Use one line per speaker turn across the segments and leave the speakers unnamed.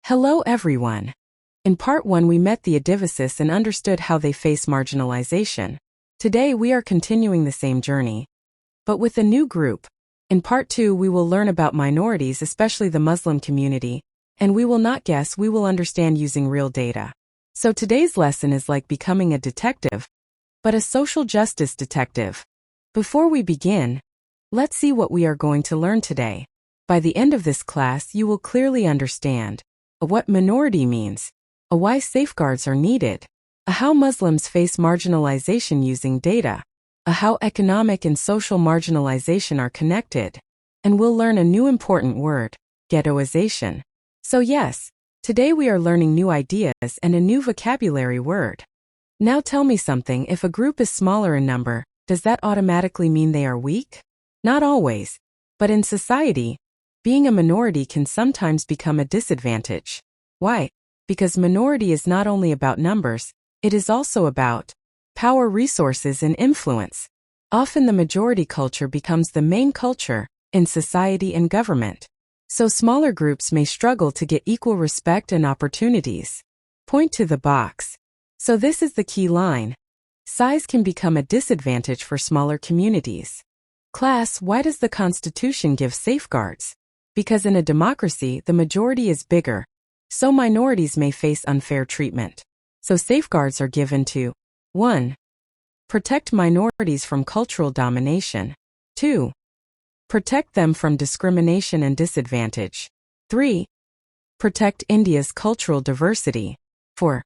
Hello everyone. In part 1 we met the Adivasis and understood how they face marginalization. Today we are continuing the same journey, but with a new group. In part 2 we will learn about minorities, especially the Muslim community, and we will not guess, we will understand using real data. So today's lesson is like becoming a detective, but a social justice detective. Before we begin, let's see what we are going to learn today. By the end of this class you will clearly understand what minority means, why safeguards are needed, how Muslims face marginalization using data, how economic and social marginalization are connected, and we'll learn a new important word, ghettoization. So yes, today we are learning new ideas and a new vocabulary word. Now tell me something, if a group is smaller in number, does that automatically mean they are weak? Not always, but in society, being a minority can sometimes become a disadvantage. Why? Because minority is not only about numbers, it is also about power, resources, and influence. Often the majority culture becomes the main culture in society and government. So smaller groups may struggle to get equal respect and opportunities. Point to the box. So this is the key line. Size can become a disadvantage for smaller communities. Class, why does the Constitution give safeguards? Because in a democracy, the majority is bigger, so minorities may face unfair treatment. So safeguards are given to 1. Protect minorities from cultural domination. 2. Protect them from discrimination and disadvantage. 3. Protect India's cultural diversity. 4.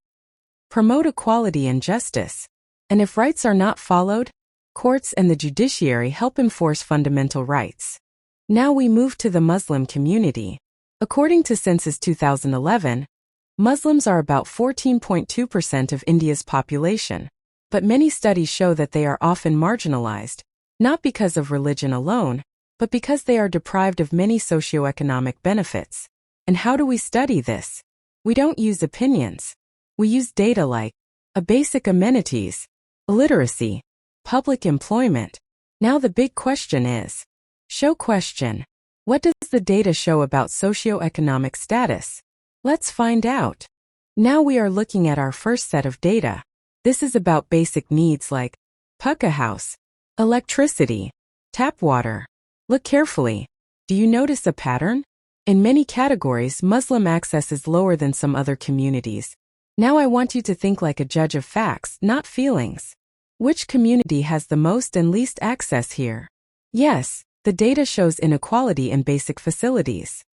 Promote equality and justice. And if rights are not followed, courts and the judiciary help enforce fundamental rights. Now we move to the Muslim community. According to Census 2011, Muslims are about 14.2% of India's population, but many studies show that they are often marginalized, not because of religion alone, but because they are deprived of many socioeconomic benefits. And how do we study this? We don't use opinions. We use data like basic amenities, literacy, public employment. Now the big question is, show question. What does the data show about socioeconomic status? Let's find out. Now we are looking at our first set of data. This is about basic needs like pucca house, electricity, tap water. Look carefully. Do you notice a pattern? In many categories, Muslim access is lower than some other communities. Now I want you to think like a judge of facts, not feelings. Which community has the most and least access here? Yes, the data shows inequality in basic facilities.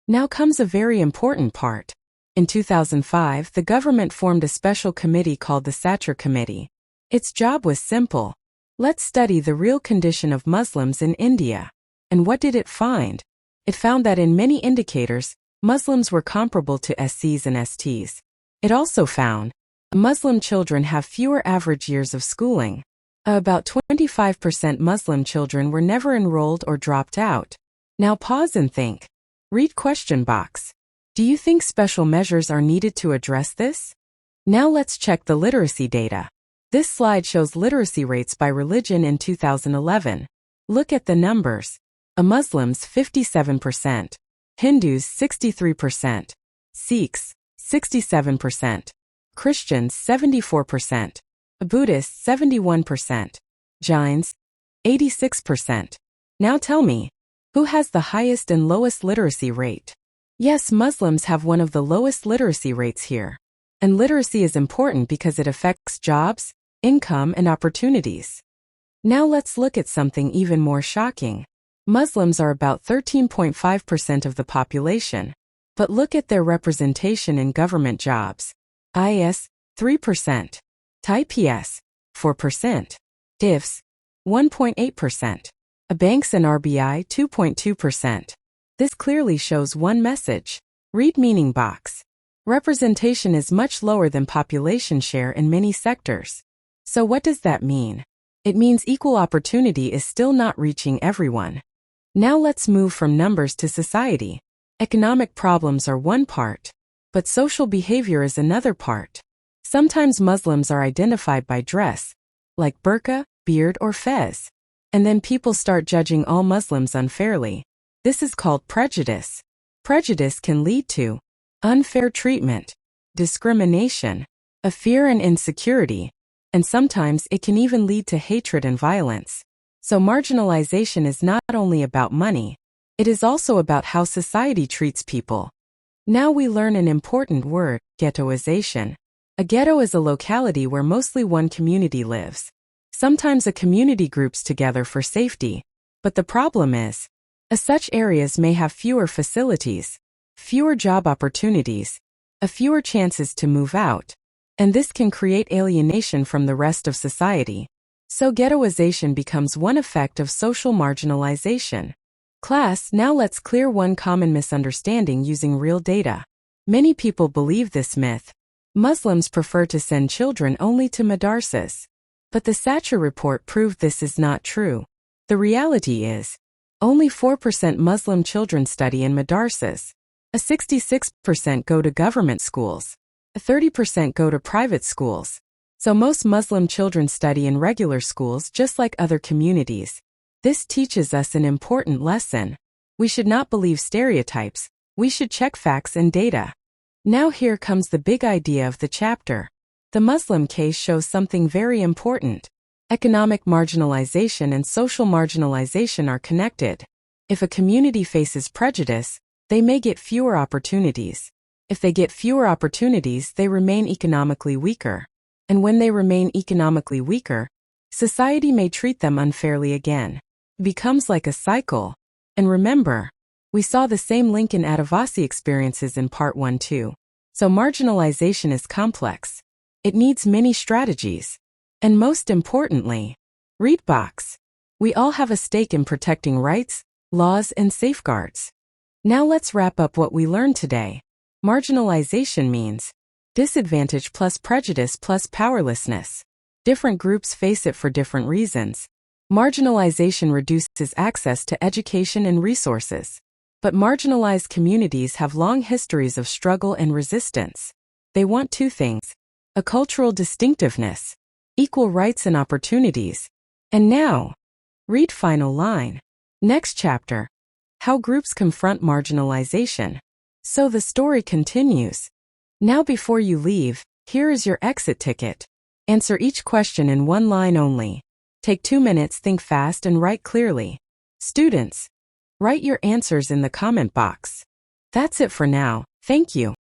Now comes a very important part. In 2005, the government formed a special committee called the Satcher Committee. Its job was simple. Let's study the real condition of Muslims in India. And what did it find? It found that in many indicators, Muslims were comparable to SCs and STs. It also found Muslim children have fewer average years of schooling. About 25% Muslim children were never enrolled or dropped out. Now pause and think. Read question box. Do you think special measures are needed to address this? Now let's check the literacy data. This slide shows literacy rates by religion in 2011. Look at the numbers. Muslims 57%, Hindus 63%, Sikhs 67%, Christians 74%, Buddhists 71%, Jains 86%. Now tell me, who has the highest and lowest literacy rate? Yes, Muslims have one of the lowest literacy rates here. And literacy is important because it affects jobs, income, and opportunities. Now let's look at something even more shocking. Muslims are about 13.5% of the population, but look at their representation in government jobs. IS 3%, TIPS 4%, IFS 1.8%, banks and RBI 2.2%. This clearly shows one message. Read meaning box. Representation is much lower than population share in many sectors. So what does that mean? It means equal opportunity is still not reaching everyone. Now let's move from numbers to society. Economic problems are one part, but social behavior is another part. Sometimes Muslims are identified by dress, like burqa, beard, or fez. And then people start judging all Muslims unfairly. This is called prejudice. Prejudice can lead to unfair treatment, discrimination, a fear and insecurity, and sometimes it can even lead to hatred and violence. So marginalization is not only about money, it is also about how society treats people. Now we learn an important word, ghettoization. A ghetto is a locality where mostly one community lives. Sometimes a community groups together for safety, but the problem is, such areas may have fewer facilities, fewer job opportunities, fewer chances to move out, and this can create alienation from the rest of society. So ghettoization becomes one effect of social marginalization. Class, now let's clear one common misunderstanding using real data. Many people believe this myth. Muslims prefer to send children only to madrasas. But the Satcher report proved this is not true. The reality is, only 4% Muslim children study in madrasas. 66% go to government schools. 30% go to private schools. So most Muslim children study in regular schools just like other communities. This teaches us an important lesson. We should not believe stereotypes. We should check facts and data. Now here comes the big idea of the chapter. The Muslim case shows something very important. Economic marginalization and social marginalization are connected. If a community faces prejudice, they may get fewer opportunities. If they get fewer opportunities, they remain economically weaker. And when they remain economically weaker, society may treat them unfairly again. It becomes like a cycle. And remember, we saw the same Lincoln Adivasi experiences in part 1 too. So marginalization is complex. It needs many strategies. And most importantly, read box. We all have a stake in protecting rights, laws, and safeguards. Now let's wrap up what we learned today. Marginalization means disadvantage plus prejudice plus powerlessness. Different groups face it for different reasons. Marginalization reduces access to education and resources. But marginalized communities have long histories of struggle and resistance. They want two things: a cultural distinctiveness, equal rights and opportunities. And now, read final line. Next chapter. How groups confront marginalization. So the story continues. Now before you leave, here is your exit ticket. Answer each question in one line only. Take 2 minutes, think fast and write clearly. Students, write your answers in the comment box. That's it for now. Thank you.